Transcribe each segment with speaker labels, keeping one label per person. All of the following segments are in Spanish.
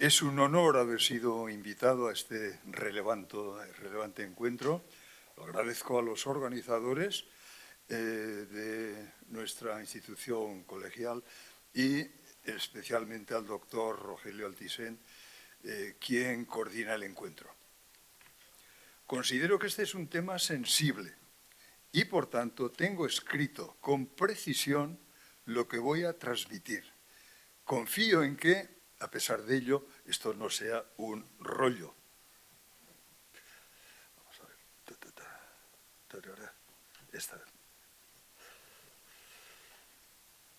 Speaker 1: Es un honor haber sido invitado a este relevante encuentro. Lo agradezco a los organizadores de nuestra institución colegial y especialmente al doctor Rogelio Altisent, quien coordina el encuentro. Considero que este es un tema sensible y, por tanto, tengo escrito con precisión lo que voy a transmitir. Confío en que, a pesar de ello, esto no sea un rollo. Vamos a ver.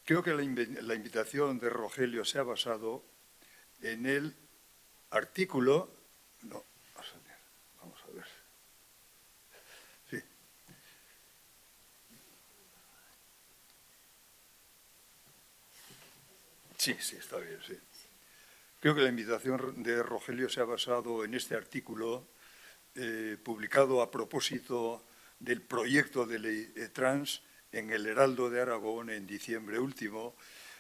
Speaker 1: Creo que la invitación de Rogelio se ha basado en el artículo... No, vamos a ver. Sí, está bien, sí. Creo que la invitación de Rogelio se ha basado en este artículo publicado a propósito del proyecto de ley trans en el Heraldo de Aragón en diciembre último,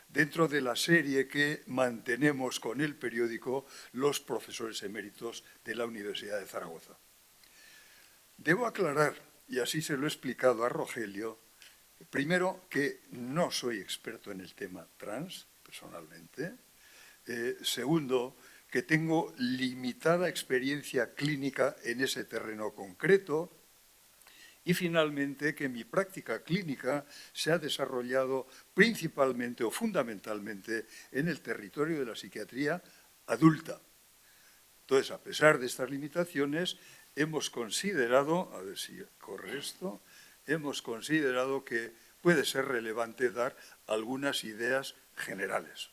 Speaker 1: dentro de la serie que mantenemos con el periódico los profesores eméritos de la Universidad de Zaragoza. Debo aclarar, y así se lo he explicado a Rogelio, primero que no soy experto en el tema trans, personalmente. Segundo, que tengo limitada experiencia clínica en ese terreno concreto. Y finalmente, que mi práctica clínica se ha desarrollado principalmente o fundamentalmente en el territorio de la psiquiatría adulta. Entonces, a pesar de estas limitaciones, hemos considerado, a ver si corre esto, hemos considerado que puede ser relevante dar algunas ideas generales.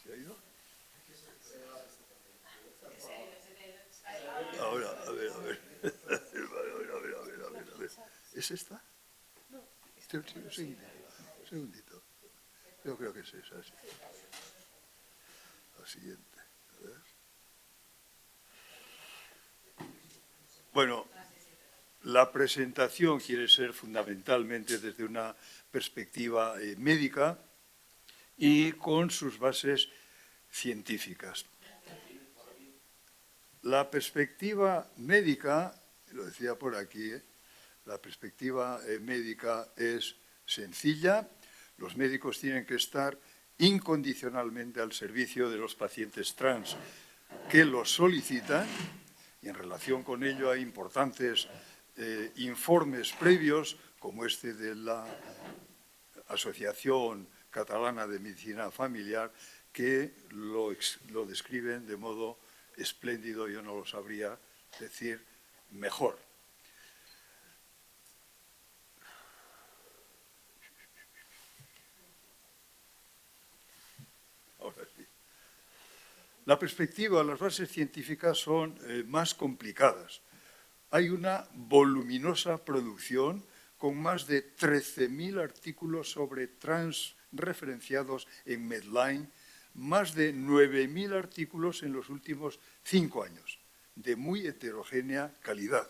Speaker 1: ¿Se ha ido? Ahora, a ver. A ver. ¿Es esta? No. Un segundito. Yo creo que es esa, sí. La siguiente. A ver. Bueno, la presentación quiere ser fundamentalmente desde una perspectiva médica y con sus bases científicas. La perspectiva médica, lo decía por aquí, la perspectiva médica es sencilla. Los médicos tienen que estar incondicionalmente al servicio de los pacientes trans que los solicitan, y en relación con ello hay importantes informes previos, como este de la Asociación Catalana de Medicina Familiar, que lo describen de modo espléndido, yo no lo sabría decir mejor. Ahora sí. La perspectiva, las bases científicas son más complicadas. Hay una voluminosa producción con más de 13.000 artículos sobre trans referenciados en Medline, más de 9.000 artículos en los últimos 5 años, de muy heterogénea calidad.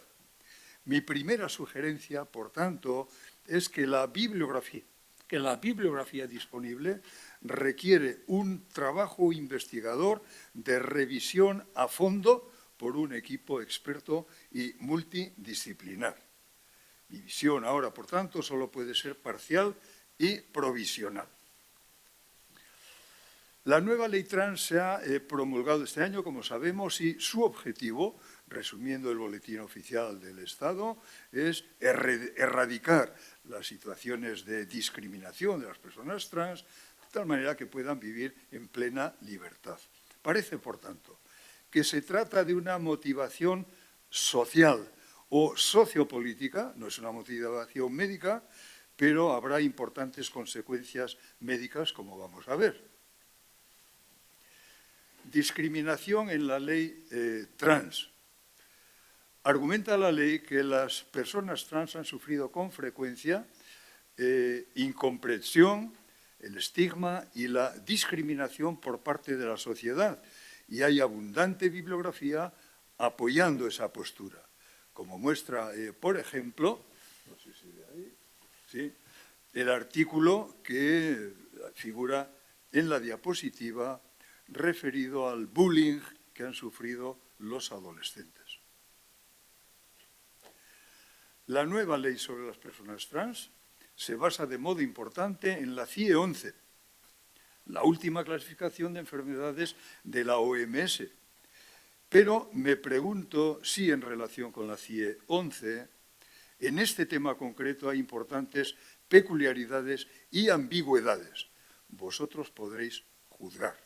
Speaker 1: Mi primera sugerencia, por tanto, es que la bibliografía disponible requiere un trabajo investigador de revisión a fondo por un equipo experto y multidisciplinar. Mi visión ahora, por tanto, solo puede ser parcial y provisional. La nueva ley trans se ha promulgado este año, como sabemos, y su objetivo, resumiendo el boletín oficial del Estado, es erradicar las situaciones de discriminación de las personas trans, de tal manera que puedan vivir en plena libertad. Parece, por tanto, que se trata de una motivación social o sociopolítica, no es una motivación médica, pero habrá importantes consecuencias médicas, como vamos a ver. Discriminación en la ley trans. Argumenta la ley que las personas trans han sufrido con frecuencia incomprensión, el estigma y la discriminación por parte de la sociedad, y hay abundante bibliografía apoyando esa postura. como muestra, por ejemplo, no sé si ve ahí, ¿sí?, el artículo que figura en la diapositiva referido al bullying que han sufrido los adolescentes. La nueva ley sobre las personas trans se basa de modo importante en la CIE 11, la última clasificación de enfermedades de la OMS. Pero me pregunto si en relación con la CIE 11, en este tema concreto hay importantes peculiaridades y ambigüedades. Vosotros podréis juzgar.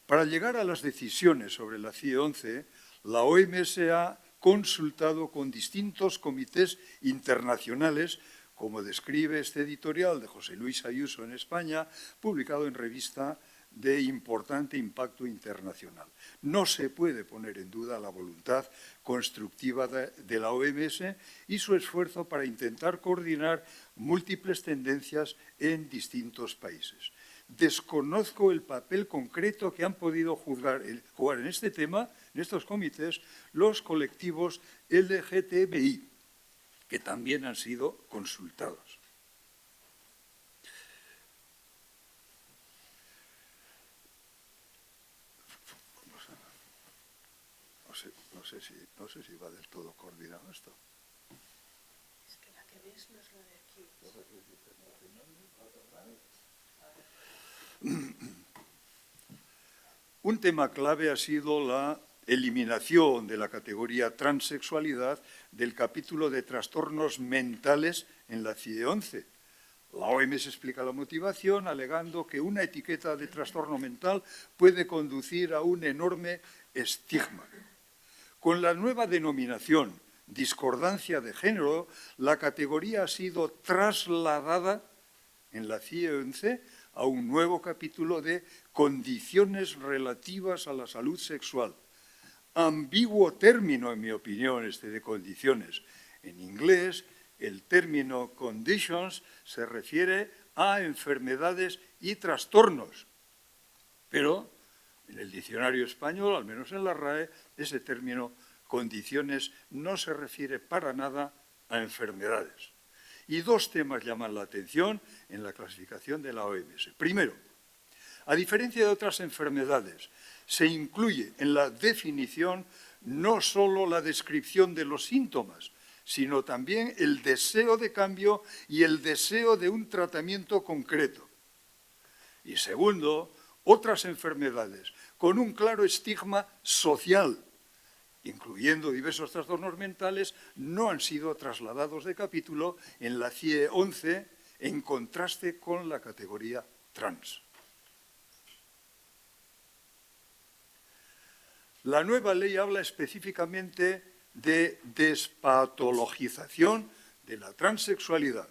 Speaker 1: Para llegar a las decisiones sobre la CIE 11, la OMS ha consultado con distintos comités internacionales, como describe este editorial de José Luis Ayuso en España, publicado en revista de importante impacto internacional. No se puede poner en duda la voluntad constructiva de la OMS y su esfuerzo para intentar coordinar múltiples tendencias en distintos países. Desconozco el papel concreto que han podido jugar en este tema, en estos comités, los colectivos LGTBI, que también han sido consultados. No sé si va del todo coordinado esto.
Speaker 2: Es que la que ves no es la de aquí.
Speaker 1: Un tema clave ha sido la eliminación de la categoría transexualidad del capítulo de trastornos mentales en la CIE 11. La OMS explica la motivación alegando que una etiqueta de trastorno mental puede conducir a un enorme estigma. Con la nueva denominación discordancia de género, la categoría ha sido trasladada en la CIE 11 a un nuevo capítulo de condiciones relativas a la salud sexual. Ambiguo término, en mi opinión, este de condiciones. En inglés, el término conditions se refiere a enfermedades y trastornos, pero en el diccionario español, al menos en la RAE, ese término condiciones no se refiere para nada a enfermedades. Y dos temas llaman la atención en la clasificación de la OMS. Primero, a diferencia de otras enfermedades, se incluye en la definición no solo la descripción de los síntomas, sino también el deseo de cambio y el deseo de un tratamiento concreto. Y segundo, otras enfermedades con un claro estigma social, incluyendo diversos trastornos mentales, no han sido trasladados de capítulo en la CIE 11 en contraste con la categoría trans. La nueva ley habla específicamente de despatologización de la transexualidad.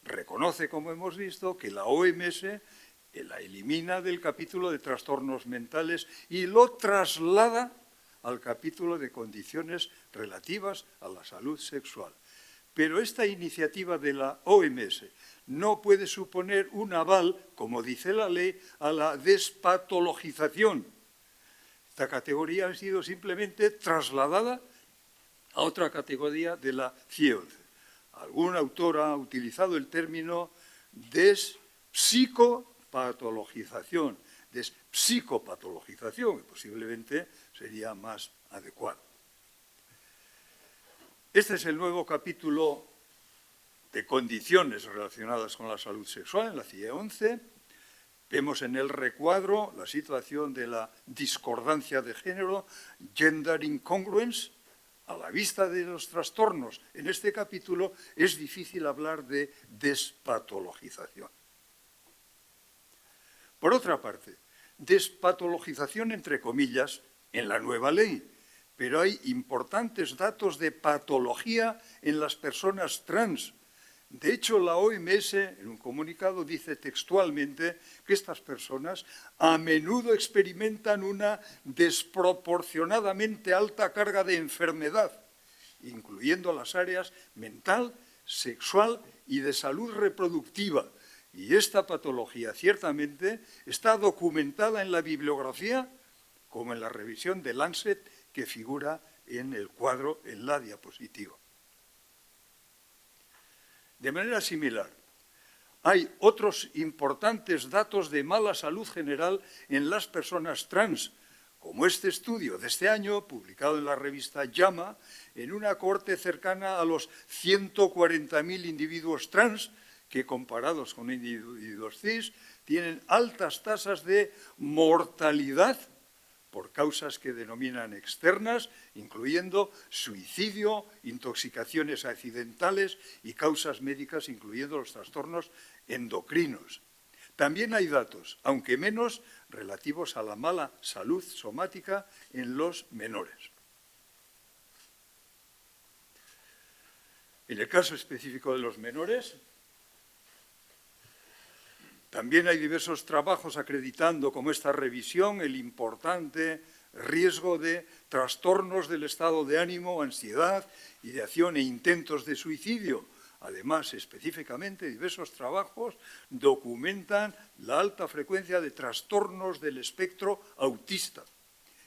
Speaker 1: Reconoce, como hemos visto, que la OMS la elimina del capítulo de trastornos mentales y lo traslada al capítulo de condiciones relativas a la salud sexual. Pero esta iniciativa de la OMS no puede suponer un aval, como dice la ley, a la despatologización. Esta categoría ha sido simplemente trasladada a otra categoría de la CIE 11. Algún autor ha utilizado el término despsicopatologización, que posiblemente sería más adecuado. Este es el nuevo capítulo de condiciones relacionadas con la salud sexual en la CIE 11. Vemos en el recuadro la situación de la discordancia de género, gender incongruence. A la vista de los trastornos en este capítulo es difícil hablar de despatologización. Por otra parte, despatologización entre comillas en la nueva ley, pero hay importantes datos de patología en las personas trans. De hecho, la OMS, en un comunicado, dice textualmente que estas personas a menudo experimentan una desproporcionadamente alta carga de enfermedad, incluyendo las áreas mental, sexual y de salud reproductiva. Y esta patología, ciertamente, está documentada en la bibliografía, como en la revisión de Lancet, que figura en el cuadro, en la diapositiva. De manera similar, hay otros importantes datos de mala salud general en las personas trans, como este estudio de este año, publicado en la revista JAMA, en una cohorte cercana a los 140.000 individuos trans, que comparados con individuos cis, tienen altas tasas de mortalidad por causas que denominan externas, incluyendo suicidio, intoxicaciones accidentales y causas médicas, incluyendo los trastornos endocrinos. También hay datos, aunque menos, relativos a la mala salud somática en los menores. En el caso específico de los menores, también hay diversos trabajos acreditando, como esta revisión, el importante riesgo de trastornos del estado de ánimo, ansiedad, ideación e intentos de suicidio. Además, específicamente, diversos trabajos documentan la alta frecuencia de trastornos del espectro autista.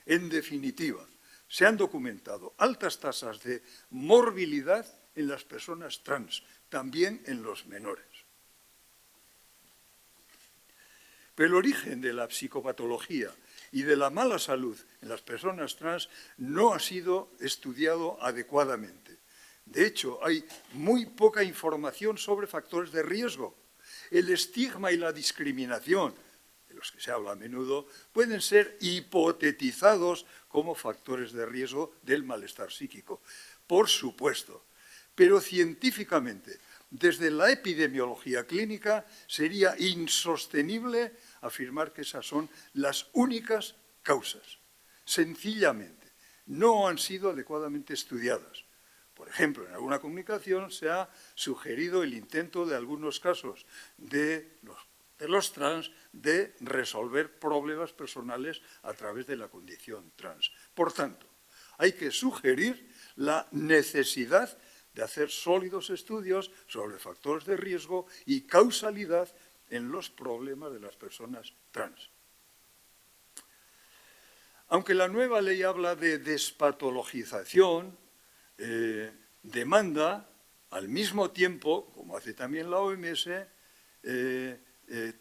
Speaker 1: En definitiva, se han documentado altas tasas de morbilidad en las personas trans, también en los menores. Pero el origen de la psicopatología y de la mala salud en las personas trans no ha sido estudiado adecuadamente. De hecho, hay muy poca información sobre factores de riesgo. El estigma y la discriminación, de los que se habla a menudo, pueden ser hipotetizados como factores de riesgo del malestar psíquico. Por supuesto, pero científicamente, desde la epidemiología clínica, sería insostenible afirmar que esas son las únicas causas. Sencillamente, no han sido adecuadamente estudiadas. Por ejemplo, en alguna comunicación se ha sugerido el intento de algunos casos de los trans de resolver problemas personales a través de la condición trans. Por tanto, hay que sugerir la necesidad de hacer sólidos estudios sobre factores de riesgo y causalidad en los problemas de las personas trans. Aunque la nueva ley habla de despatologización, demanda al mismo tiempo, como hace también la OMS,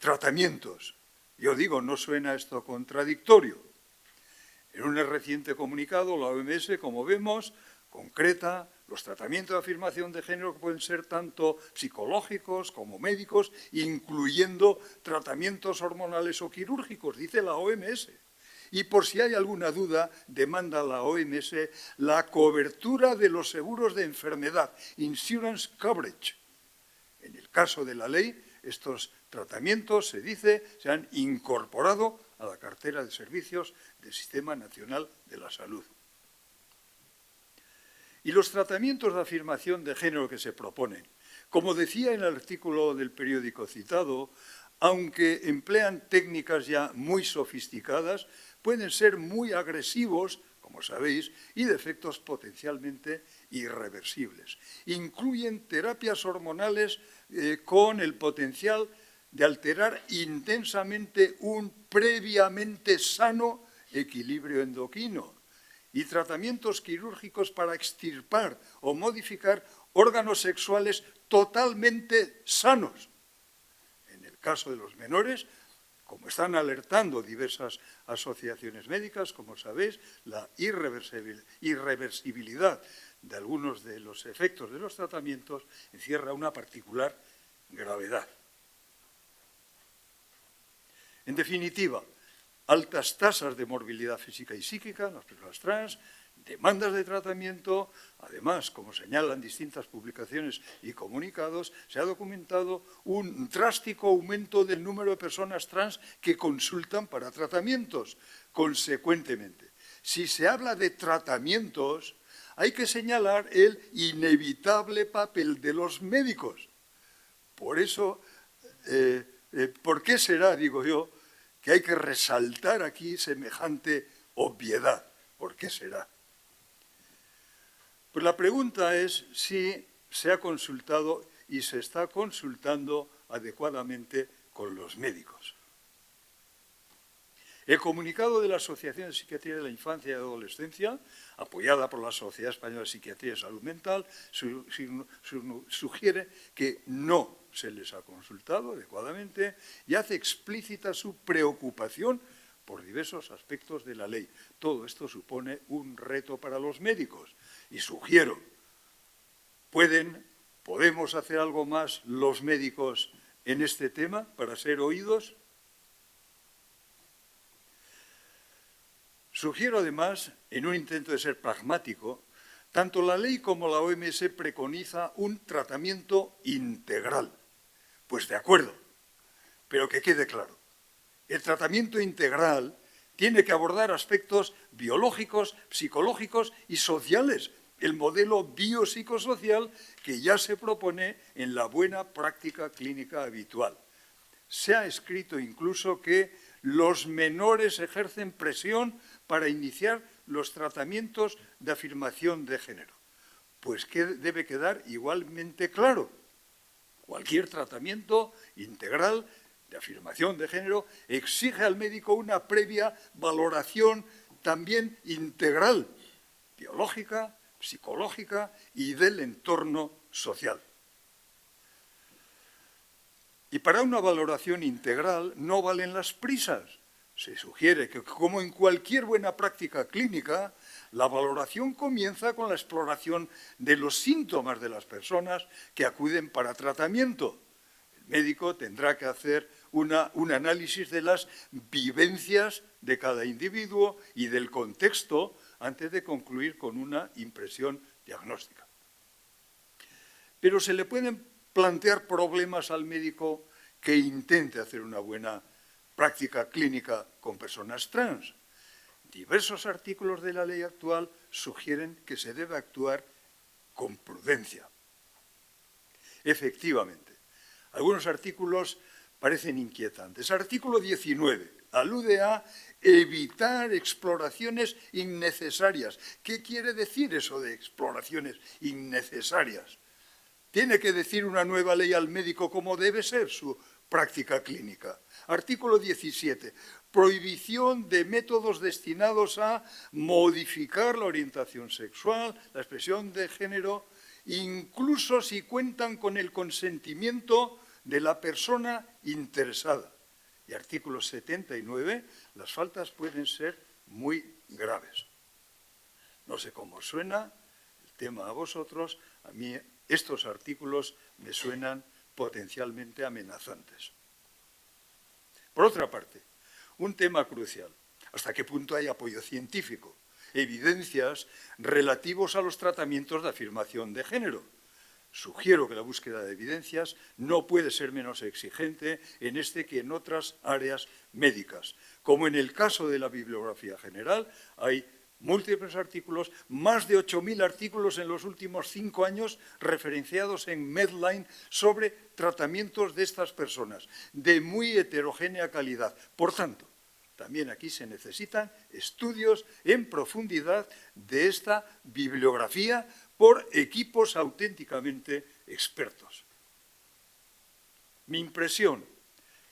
Speaker 1: tratamientos. Yo digo, ¿no suena esto contradictorio? En un reciente comunicado, la OMS, como vemos, concreta los tratamientos de afirmación de género que pueden ser tanto psicológicos como médicos, incluyendo tratamientos hormonales o quirúrgicos, dice la OMS. Y por si hay alguna duda, demanda la OMS la cobertura de los seguros de enfermedad, insurance coverage. En el caso de la ley, estos tratamientos, se dice, se han incorporado a la cartera de servicios del Sistema Nacional de la Salud. Y los tratamientos de afirmación de género que se proponen, como decía en el artículo del periódico citado, aunque emplean técnicas ya muy sofisticadas, pueden ser muy agresivos, como sabéis, y de efectos potencialmente irreversibles. Incluyen terapias hormonales con el potencial de alterar intensamente un previamente sano equilibrio endocrino y tratamientos quirúrgicos para extirpar o modificar órganos sexuales totalmente sanos. En el caso de los menores, como están alertando diversas asociaciones médicas, como sabéis, la irreversibilidad de algunos de los efectos de los tratamientos encierra una particular gravedad. En definitiva, altas tasas de morbilidad física y psíquica en las personas trans, demandas de tratamiento. Además, como señalan distintas publicaciones y comunicados, se ha documentado un drástico aumento del número de personas trans que consultan para tratamientos. Consecuentemente, si se habla de tratamientos, hay que señalar el inevitable papel de los médicos. Por eso, ¿por qué será, digo yo, que hay que resaltar aquí semejante obviedad? ¿Por qué será? Pues la pregunta es si se ha consultado y se está consultando adecuadamente con los médicos. El comunicado de la Asociación de Psiquiatría de la Infancia y Adolescencia, apoyada por la Sociedad Española de Psiquiatría y Salud Mental, sugiere que no se les ha consultado adecuadamente y hace explícita su preocupación por diversos aspectos de la ley. Todo esto supone un reto para los médicos y sugiero, ¿podemos hacer algo más los médicos en este tema para ser oídos? Sugiero además, en un intento de ser pragmático, tanto la ley como la OMS preconiza un tratamiento integral. Pues de acuerdo, pero que quede claro. El tratamiento integral tiene que abordar aspectos biológicos, psicológicos y sociales, el modelo biopsicosocial que ya se propone en la buena práctica clínica habitual. Se ha escrito incluso que los menores ejercen presión para iniciar los tratamientos de afirmación de género. Pues que debe quedar igualmente claro. Cualquier tratamiento integral de afirmación de género exige al médico una previa valoración también integral, biológica, psicológica y del entorno social. Y para una valoración integral no valen las prisas. Se sugiere que, como en cualquier buena práctica clínica, la valoración comienza con la exploración de los síntomas de las personas que acuden para tratamiento. El médico tendrá que hacer un análisis de las vivencias de cada individuo y del contexto antes de concluir con una impresión diagnóstica. Pero se le pueden plantear problemas al médico que intente hacer una buena práctica clínica con personas trans. Diversos artículos de la ley actual sugieren que se debe actuar con prudencia. Efectivamente, algunos artículos parecen inquietantes. Artículo 19 alude a evitar exploraciones innecesarias. ¿Qué quiere decir eso de exploraciones innecesarias? Tiene que decir una nueva ley al médico cómo debe ser su práctica clínica. Artículo 17. Prohibición de métodos destinados a modificar la orientación sexual, la expresión de género, incluso si cuentan con el consentimiento de la persona interesada. Y artículo 79. Las faltas pueden ser muy graves. No sé cómo suena el tema a vosotros, a mí estos artículos me suenan potencialmente amenazantes. Por otra parte, un tema crucial, ¿hasta qué punto hay apoyo científico? Evidencias relativos a los tratamientos de afirmación de género. Sugiero que la búsqueda de evidencias no puede ser menos exigente en este que en otras áreas médicas. Como en el caso de la bibliografía general, hay múltiples artículos, más de 8.000 artículos en los últimos 5 años referenciados en Medline sobre tratamientos de estas personas, de muy heterogénea calidad. Por tanto, también aquí se necesitan estudios en profundidad de esta bibliografía por equipos auténticamente expertos. Mi impresión,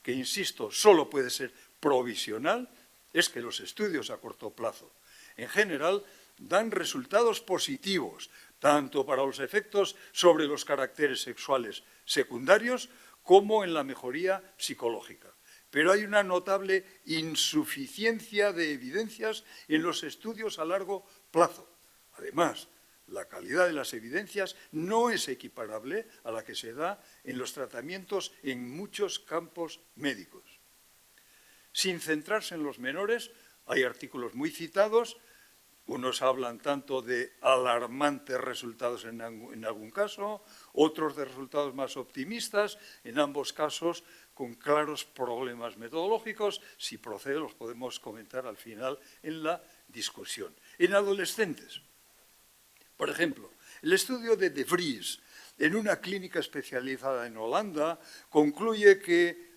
Speaker 1: que insisto, solo puede ser provisional, es que los estudios a corto plazo en general, dan resultados positivos, tanto para los efectos sobre los caracteres sexuales secundarios como en la mejoría psicológica. Pero hay una notable insuficiencia de evidencias en los estudios a largo plazo. Además, la calidad de las evidencias no es equiparable a la que se da en los tratamientos en muchos campos médicos. Sin centrarse en los menores, hay artículos muy citados. Unos hablan tanto de alarmantes resultados en algún caso, otros de resultados más optimistas, en ambos casos con claros problemas metodológicos. Si procede, los podemos comentar al final en la discusión. En adolescentes, por ejemplo, el estudio de De Vries en una clínica especializada en Holanda concluye que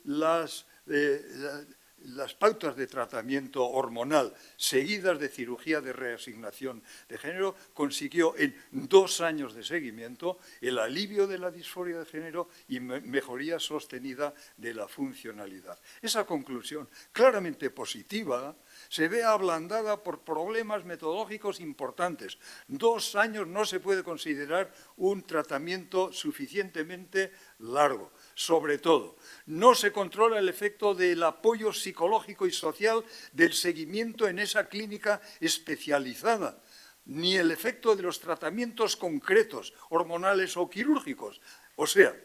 Speaker 1: las pautas de tratamiento hormonal seguidas de cirugía de reasignación de género consiguió en 2 años de seguimiento el alivio de la disforia de género y mejoría sostenida de la funcionalidad. Esa conclusión, claramente positiva, se ve ablandada por problemas metodológicos importantes. 2 años no se puede considerar un tratamiento suficientemente largo. Sobre todo, no se controla el efecto del apoyo psicológico y social del seguimiento en esa clínica especializada, ni el efecto de los tratamientos concretos, hormonales o quirúrgicos. O sea,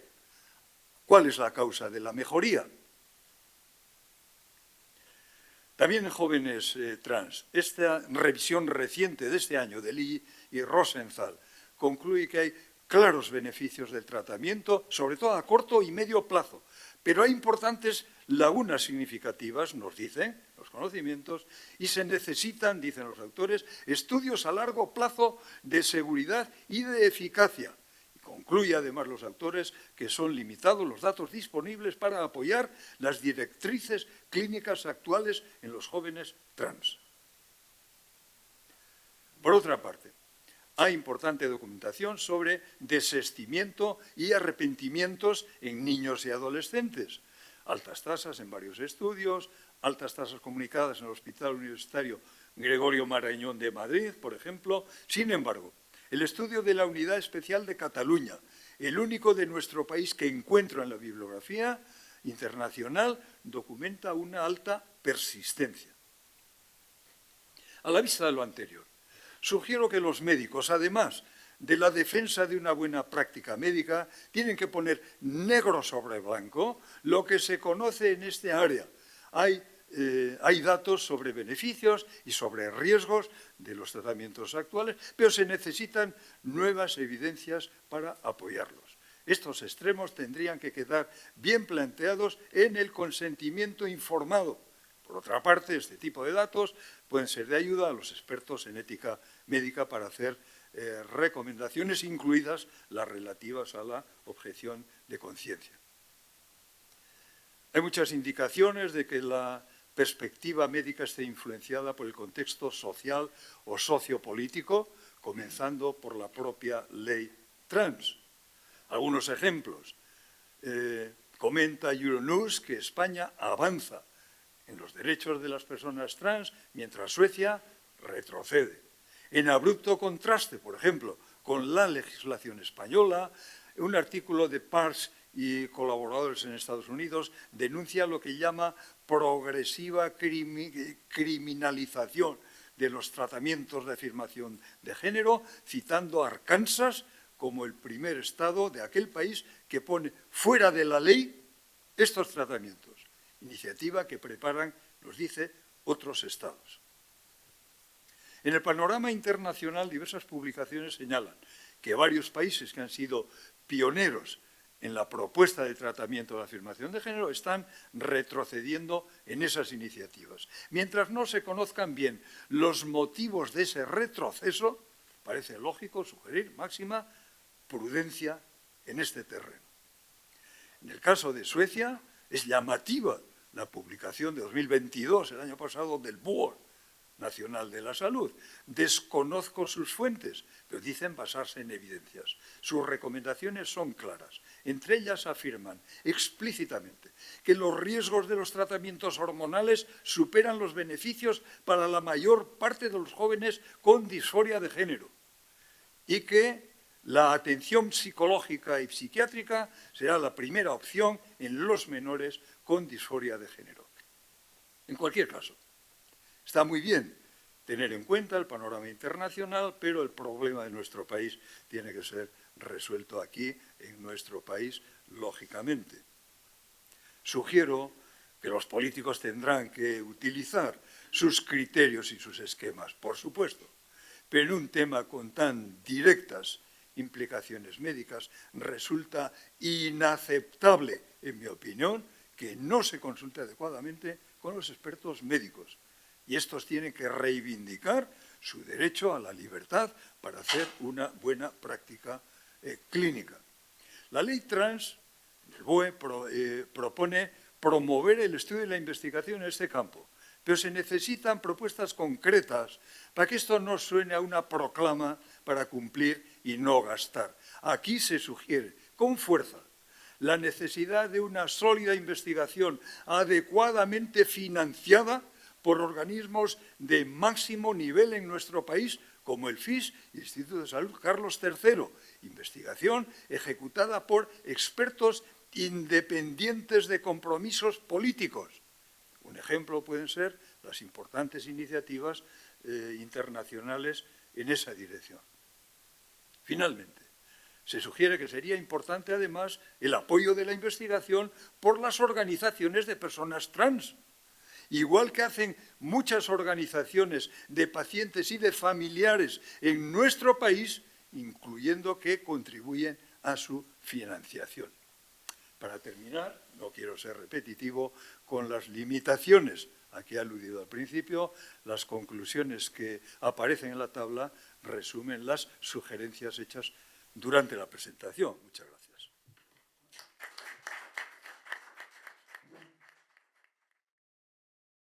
Speaker 1: ¿cuál es la causa de la mejoría? También en jóvenes trans, esta revisión reciente de este año de Lee y Rosenthal concluye que hay claros beneficios del tratamiento, sobre todo a corto y medio plazo, pero hay importantes lagunas significativas, nos dicen los conocimientos, y se necesitan, dicen los autores, estudios a largo plazo de seguridad y de eficacia. Y concluye además los autores que son limitados los datos disponibles para apoyar las directrices clínicas actuales en los jóvenes trans. Por otra parte, hay importante documentación sobre desistimiento y arrepentimientos en niños y adolescentes. Altas tasas en varios estudios, altas tasas comunicadas en el Hospital Universitario Gregorio Marañón de Madrid, por ejemplo. Sin embargo, el estudio de la Unidad Especial de Cataluña, el único de nuestro país que encuentro en la bibliografía internacional, documenta una alta persistencia. A la vista de lo anterior, sugiero que los médicos, además de la defensa de una buena práctica médica, tienen que poner negro sobre blanco lo que se conoce en este área. Hay datos sobre beneficios y sobre riesgos de los tratamientos actuales, pero se necesitan nuevas evidencias para apoyarlos. Estos extremos tendrían que quedar bien planteados en el consentimiento informado. Por otra parte, este tipo de datos pueden ser de ayuda a los expertos en ética médica para hacer recomendaciones, incluidas las relativas a la objeción de conciencia. Hay muchas indicaciones de que la perspectiva médica esté influenciada por el contexto social o sociopolítico, comenzando por la propia ley trans. Algunos ejemplos. Comenta Euronews que España avanza en los derechos de las personas trans, mientras Suecia retrocede. En abrupto contraste, por ejemplo, con la legislación española, un artículo de Parks y colaboradores en Estados Unidos denuncia lo que llama progresiva criminalización de los tratamientos de afirmación de género, citando a Arkansas como el primer estado de aquel país que pone fuera de la ley estos tratamientos. Iniciativa que preparan, nos dice, otros estados. En el panorama internacional, diversas publicaciones señalan que varios países que han sido pioneros en la propuesta de tratamiento de la afirmación de género están retrocediendo en esas iniciativas. Mientras no se conozcan bien los motivos de ese retroceso, parece lógico sugerir máxima prudencia en este terreno. En el caso de Suecia, es llamativa la publicación de 2022, el año pasado, del Board Nacional de la Salud. Desconozco sus fuentes, pero dicen basarse en evidencias. Sus recomendaciones son claras. Entre ellas afirman explícitamente que los riesgos de los tratamientos hormonales superan los beneficios para la mayor parte de los jóvenes con disforia de género y que la atención psicológica y psiquiátrica será la primera opción en los menores con disforia de género. En cualquier caso, está muy bien tener en cuenta el panorama internacional, pero el problema de nuestro país tiene que ser resuelto aquí, en nuestro país, lógicamente. Sugiero que los políticos tendrán que utilizar sus criterios y sus esquemas, por supuesto, pero en un tema con tan directas implicaciones médicas resulta inaceptable, en mi opinión, que no se consulte adecuadamente con los expertos médicos. Y estos tienen que reivindicar su derecho a la libertad para hacer una buena práctica clínica. La ley trans, el BOE, propone promover el estudio y la investigación en este campo, pero se necesitan propuestas concretas para que esto no suene a una proclama para cumplir y no gastar. Aquí se sugiere con fuerza la necesidad de una sólida investigación adecuadamente financiada por organismos de máximo nivel en nuestro país, como el FIS, Instituto de Salud Carlos III, investigación ejecutada por expertos independientes de compromisos políticos. Un ejemplo pueden ser las importantes iniciativas internacionales en esa dirección. Finalmente, se sugiere que sería importante, además, el apoyo de la investigación por las organizaciones de personas trans, igual que hacen muchas organizaciones de pacientes y de familiares en nuestro país, incluyendo que contribuyen a su financiación. Para terminar, no quiero ser repetitivo, con las limitaciones a que he aludido al principio, las conclusiones que aparecen en la tabla resumen las sugerencias hechas durante la presentación. Muchas gracias.